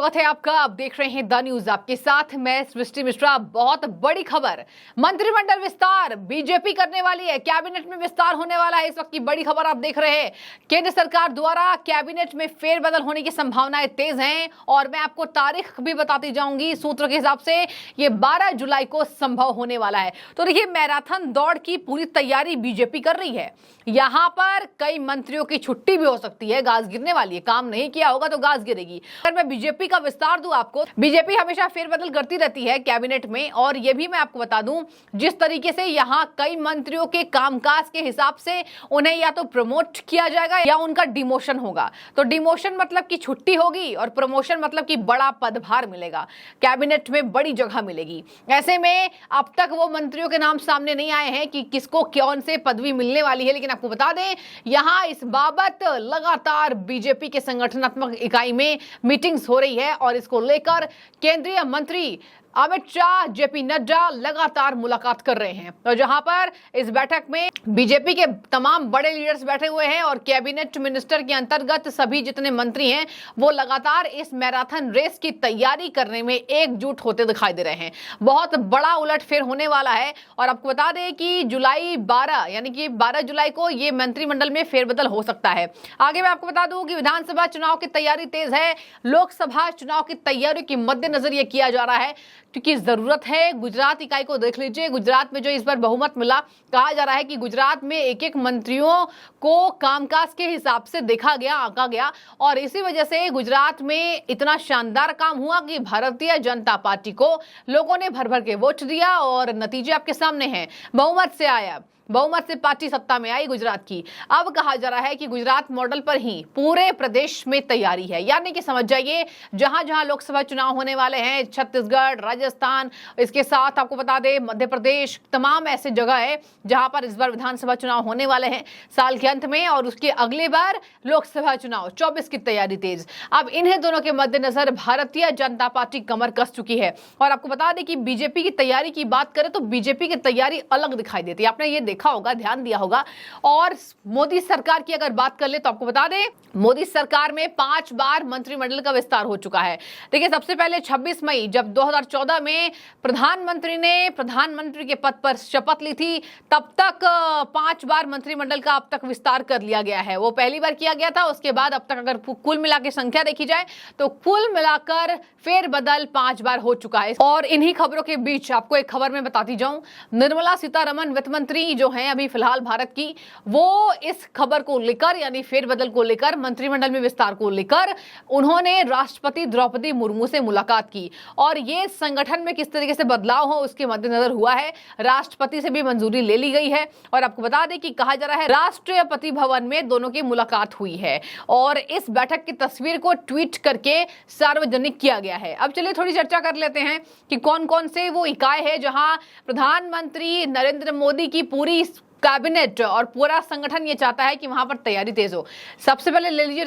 स्वागत है आपका। आप देख रहे हैं द न्यूज, आपके साथ मैं सृष्टि मिश्रा। बहुत बड़ी खबर, मंत्रिमंडल विस्तार बीजेपी करने वाली है, कैबिनेट में विस्तार होने वाला है। इस वक्त की बड़ी खबर आप देख रहे हैं, केंद्र सरकार द्वारा कैबिनेट में फेरबदल होने की संभावनाएं तेज हैं और मैं आपको तारीख भी बताती जाऊंगी। सूत्र के हिसाब से ये 12 जुलाई को संभव होने वाला है। तो देखिए, मैराथन दौड़ की पूरी तैयारी बीजेपी कर रही है। यहां पर कई मंत्रियों की छुट्टी भी हो सकती है, गाज गिरने वाली है। काम नहीं किया होगा तो गाज गिरेगी। अगर मैं बीजेपी का विस्तार दूं आपको, बीजेपी हमेशा फेरबदल करती रहती है कैबिनेट में। और यह भी मैं आपको बता दूं, जिस तरीके से यहां कई मंत्रियों के कामकाज के हिसाब से उन्हें या तो प्रमोट किया जाएगा या उनका डिमोशन होगा। तो डिमोशन मतलब कि छुट्टी होगी और प्रमोशन मतलब कि बड़ा पदभार मिलेगा, कैबिनेट में बड़ी जगह मिलेगी। ऐसे में अब तक वो मंत्रियों के नाम सामने नहीं आए हैं कि किसको कौन से पदवी मिलने वाली है, लेकिन आपको बता दें, यहां इस बाबत लगातार बीजेपी के संगठनात्मक इकाई में मीटिंग्स हो रही है और इसको लेकर केंद्रीय मंत्री अमित शाह, जेपी नड्डा लगातार मुलाकात कर रहे हैं। और जहां पर इस बैठक में बीजेपी के तमाम बड़े लीडर्स बैठे हुए हैं और कैबिनेट मिनिस्टर के अंतर्गत सभी जितने मंत्री हैं वो लगातार इस मैराथन रेस की तैयारी करने में एकजुट होते दिखाई दे रहे हैं। बहुत बड़ा उलटफेर होने वाला है। और आपको बता दें कि जुलाई 12 यानी कि 12 जुलाई को ये मंत्रिमंडल में फेरबदल हो सकता है। आगे मैं आपको बता दूं कि विधानसभा चुनाव की तैयारी तेज है। लोकसभा चुनाव की तैयारी के मद्देनजर यह किया जा रहा है क्योंकि जरूरत है। गुजरात इकाई को देख लीजिए, गुजरात में जो इस बार बहुमत मिला, कहा जा रहा है कि गुजरात में एक एक मंत्रियों को कामकाज के हिसाब से देखा गया, आंका गया और इसी वजह से गुजरात में इतना शानदार काम हुआ कि भारतीय जनता पार्टी को लोगों ने भर भर के वोट दिया और नतीजे आपके सामने हैं। बहुमत से आया, बहुमत से पार्टी सत्ता में आई गुजरात की। अब कहा जा रहा है कि गुजरात मॉडल पर ही पूरे प्रदेश में तैयारी है, यानी कि समझ जाइए जहां जहां लोकसभा चुनाव होने वाले हैं, छत्तीसगढ़, राजस्थान, इसके साथ आपको बता दें मध्य प्रदेश, तमाम ऐसे जगह है जहां पर इस बार विधानसभा चुनाव होने वाले हैं साल के अंत में और उसके अगले बार लोकसभा चुनाव 24 की तैयारी तेज। अब इन्हें दोनों के मद्देनजर भारतीय जनता पार्टी कमर कस चुकी है। और आपको बता दें कि बीजेपी की तैयारी की बात करें तो बीजेपी की तैयारी अलग दिखाई देती है। आपने ये देखा होगा, ध्यान दिया होगा। और मोदी सरकार की अगर बात कर ले तो आपको बता दें, मोदी सरकार में 5 बार मंत्रिमंडल का विस्तार हो चुका है। देखिए, सबसे पहले 26 मई जब 2014 में प्रधानमंत्री ने प्रधानमंत्री के पद पर शपथ ली थी, तब तक 5 बार मंत्रिमंडल का अब तक विस्तार कर लिया गया है। वो पहली बार किया गया था, उसके बाद अब तक अगर कुल मिला के संख्या देखी जाए तो कुल मिलाकर फेरबदल 5 बार हो चुका है। और इन्हीं खबरों के बीच आपको एक खबर में बताती जाऊं, निर्मला सीतारमण वित्त मंत्री जो है अभी फिलहाल भारत की, वो इस खबर को लेकर यानी फेरबदल को लेकर, मंत्रिमंडल में विस्तार को लेकर उन्होंने राष्ट्रपति द्रौपदी मुर्मू से मुलाकात की और ये संगठन में किस तरीके से बदलाव हो उसके मद्देनजर हुआ है। राष्ट्रपति से भी मंजूरी ले ली गई है और आपको बता दें कि कहा जा रहा है राष्ट्रपति भवन में दोनों की मुलाकात हुई है और इस बैठक की तस्वीर को ट्वीट करके सार्वजनिक किया गया है। अब चलिए थोड़ी चर्चा कर लेते हैं कि कौन कौन से वो इकाई है जहां प्रधानमंत्री नरेंद्र मोदी की पूरी कैबिनेट और पूरा संगठन ये चाहता है कि वहां पर तैयारी तेज हो। सबसे पहले ले लीजिए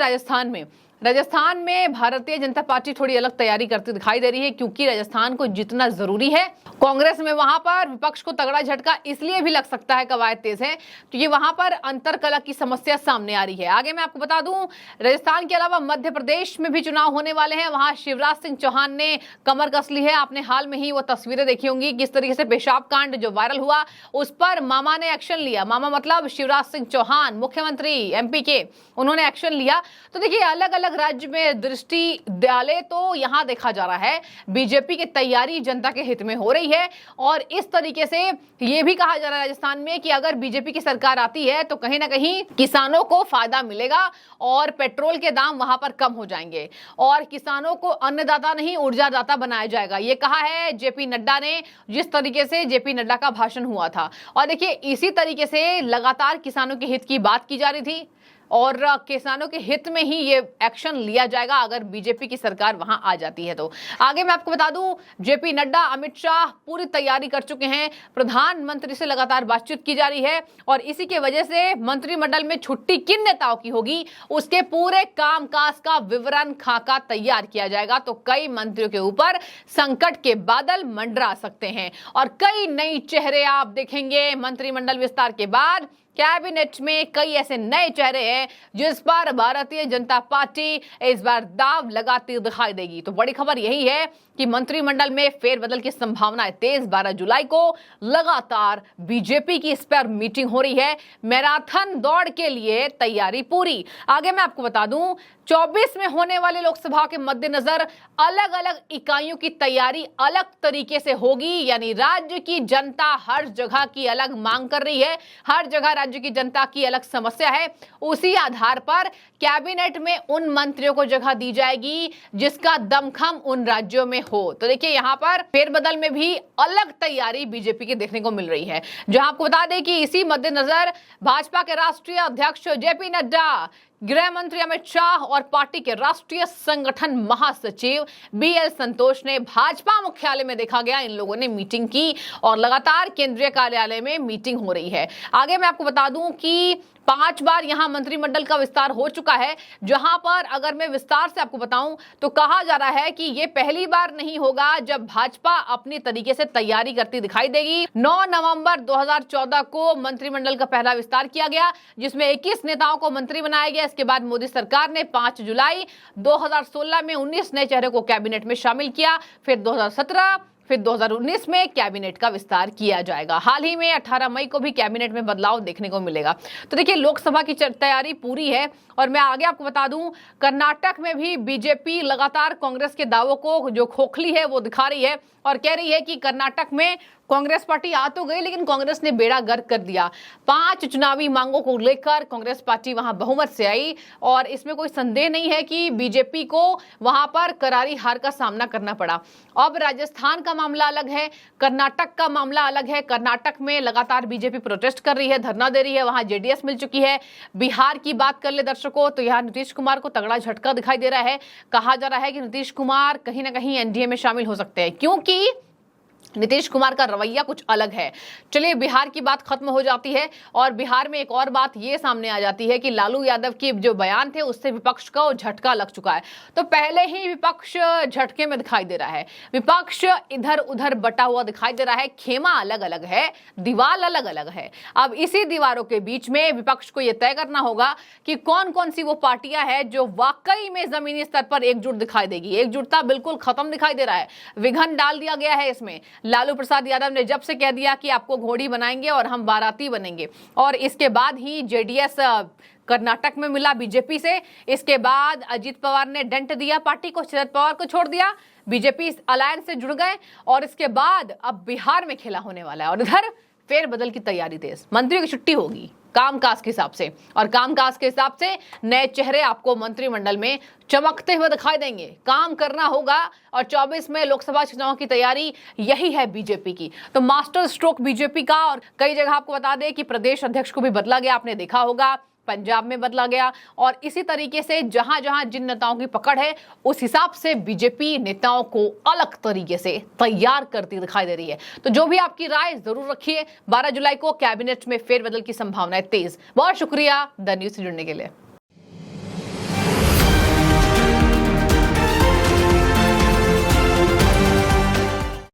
राजस्थान में भारतीय जनता पार्टी थोड़ी अलग तैयारी करती दिखाई दे रही है क्योंकि राजस्थान को जितना जरूरी है कांग्रेस में, वहां पर विपक्ष को तगड़ा झटका इसलिए भी लग सकता है, कवायद तेज है क्योंकि वहां पर अंतरकलह की समस्या सामने आ रही है। आगे मैं आपको बता दूं, राजस्थान के अलावा मध्य प्रदेश में भी चुनाव होने वाले हैं। वहां शिवराज सिंह चौहान ने कमर कस ली है। आपने हाल में ही वो तस्वीरें देखी होंगी, किस तरीके से पेशाब कांड जो वायरल हुआ उस पर मामा ने एक्शन लिया। मामा मतलब शिवराज सिंह चौहान, मुख्यमंत्री एमपी के, उन्होंने एक्शन लिया। तो देखिए, अलग अलग राज्य में दृष्टि डाले तो यहां देखा जा रहा है बीजेपी की तैयारी जनता के हित में हो रही है। और इस तरीके से यह भी कहा जा रहा है राजस्थान में कि अगर बीजेपी की सरकार आती है तो कहीं ना कहीं किसानों को फायदा मिलेगा और पेट्रोल के दाम वहां पर कम हो जाएंगे और किसानों को अन्नदाता नहीं ऊर्जादाता बनाया जाएगा। यह कहा है जेपी नड्डा ने, जिस तरीके से जेपी नड्डा का भाषण हुआ था। और देखिए, इसी तरीके से लगातार किसानों के हित की बात की जा रही थी और किसानों के हित में ही ये एक्शन लिया जाएगा अगर बीजेपी की सरकार वहां आ जाती है तो। आगे मैं आपको बता दूं, जेपी नड्डा, अमित शाह पूरी तैयारी कर चुके हैं। प्रधानमंत्री से लगातार बातचीत की जा रही है और इसी के वजह से मंत्रिमंडल में छुट्टी किन नेताओं की होगी उसके पूरे कामकाज का विवरण खाका तैयार किया जाएगा। तो कई मंत्रियों के ऊपर संकट के बादल मंडरा सकते हैं और कई नई चेहरे आप देखेंगे मंत्रिमंडल विस्तार के बाद कैबिनेट में कई ऐसे नए चेहरे हैं जिस पर भारतीय जनता पार्टी इस बार दांव लगाती दिखाई देगी। तो बड़ी खबर यही है कि मंत्रिमंडल में फेरबदल की संभावना है तेज। 12 जुलाई को लगातार बीजेपी की इस पर मीटिंग हो रही है। मैराथन दौड़ के लिए तैयारी पूरी। आगे मैं आपको बता दूं, 24 में होने वाले लोकसभा के मद्देनजर अलग अलग इकाइयों की तैयारी अलग तरीके से होगी। यानी राज्य की जनता हर जगह की अलग मांग कर रही है, हर जगह राज्य की जनता की अलग समस्या है। उसी आधार पर कैबिनेट में उन मंत्रियों को जगह दी जाएगी जिसका दमखम उन राज्यों में हो। तो देखिए, यहां पर फेरबदल में भी अलग तैयारी बीजेपी की देखने को मिल रही है। जहां आपको बता दें कि इसी मद्देनजर भाजपा के राष्ट्रीय अध्यक्ष जेपी नड्डा, गृह मंत्री अमित शाह और पार्टी के राष्ट्रीय संगठन महासचिव बीएल संतोष ने भाजपा मुख्यालय में देखा गया, इन लोगों ने मीटिंग की और लगातार केंद्रीय कार्यालय में मीटिंग हो रही है। आगे मैं आपको बता दूं कि 5 बार यहां मंत्रिमंडल का विस्तार हो चुका है, जहां पर अगर मैं विस्तार से आपको बताऊं तो कहा जा रहा है कि यह पहली बार नहीं होगा जब भाजपा अपनी तरीके से तैयारी करती दिखाई देगी। 9 नवंबर 2014 को मंत्रिमंडल का पहला विस्तार किया गया, जिसमें 21 नेताओं को मंत्री बनाया गया। इसके बाद मोदी सरकार ने 5 जुलाई 2016 में 19 नए चेहरे को कैबिनेट में शामिल किया। फिर 2017, फिर 2019 में कैबिनेट का विस्तार किया जाएगा। हाल ही में 18 मई को भी कैबिनेट में बदलाव देखने को मिलेगा। तो देखिए, लोकसभा की तैयारी पूरी है। और मैं आगे आपको बता दूं, कर्नाटक में भी बीजेपी लगातार कांग्रेस के दावों को जो खोखली है वो दिखा रही है और कह रही है कि कर्नाटक में कांग्रेस पार्टी आ तो गई, लेकिन कांग्रेस ने बेड़ा गर्क कर दिया। 5 चुनावी मांगों को लेकर कांग्रेस पार्टी वहां बहुमत से आई और इसमें कोई संदेह नहीं है कि बीजेपी को वहां पर करारी हार का सामना करना पड़ा। अब राजस्थान का मामला अलग है, कर्नाटक का मामला अलग है। कर्नाटक में लगातार बीजेपी प्रोटेस्ट कर रही है, धरना दे रही है, वहां जेडीएस मिल चुकी है। बिहार की बात कर ले दर्शकों, तो यहाँ नीतीश कुमार को तगड़ा झटका दिखाई दे रहा है। कहा जा रहा है कि नीतीश कुमार कहीं ना कहीं एनडीए में शामिल हो सकते हैं, क्योंकि नीतीश कुमार का रवैया कुछ अलग है। चलिए, बिहार की बात खत्म हो जाती है और बिहार में एक और बात ये सामने आ जाती है कि लालू यादव के जो बयान थे उससे विपक्ष का झटका लग चुका है। तो पहले ही विपक्ष झटके में दिखाई दे रहा है, विपक्ष इधर उधर बटा हुआ दिखाई दे रहा है। खेमा अलग अलग है, दीवार अलग अलग है। अब इसी दीवारों के बीच में विपक्ष को यह तय करना होगा कि कौन कौन सी वो पार्टियां हैं जो वाकई में जमीनी स्तर पर एकजुट दिखाई देगी। एकजुटता बिल्कुल खत्म दिखाई दे रहा है, विघन डाल दिया गया है इसमें। लालू प्रसाद यादव ने जब से कह दिया कि आपको घोड़ी बनाएंगे और हम बाराती बनेंगे, और इसके बाद ही जेडीएस कर्नाटक में मिला बीजेपी से। इसके बाद अजीत पवार ने डेंट दिया पार्टी को, शरद पवार को छोड़ दिया, बीजेपी अलायंस से जुड़ गए और इसके बाद अब बिहार में खेला होने वाला है। और इधर फेरबदल की तैयारी तेज, मंत्रियों की छुट्टी होगी कामकाज के हिसाब से, और कामकाज के हिसाब से नए चेहरे आपको मंत्रिमंडल में चमकते हुए दिखाई देंगे। काम करना होगा और 24 में लोकसभा चुनाव की तैयारी यही है बीजेपी की। तो मास्टर स्ट्रोक बीजेपी का। और कई जगह आपको बता दें कि प्रदेश अध्यक्ष को भी बदला गया, आपने देखा होगा पंजाब में बदला गया। और इसी तरीके से जहां जहां जिन नेताओं की पकड़ है उस हिसाब से बीजेपी नेताओं को अलग तरीके से तैयार करती दिखाई दे रही है। तो जो भी आपकी राय जरूर रखिए। 12 जुलाई को कैबिनेट में फेरबदल की संभावना है तेज। बहुत शुक्रिया द न्यूज़ से जुड़ने के लिए।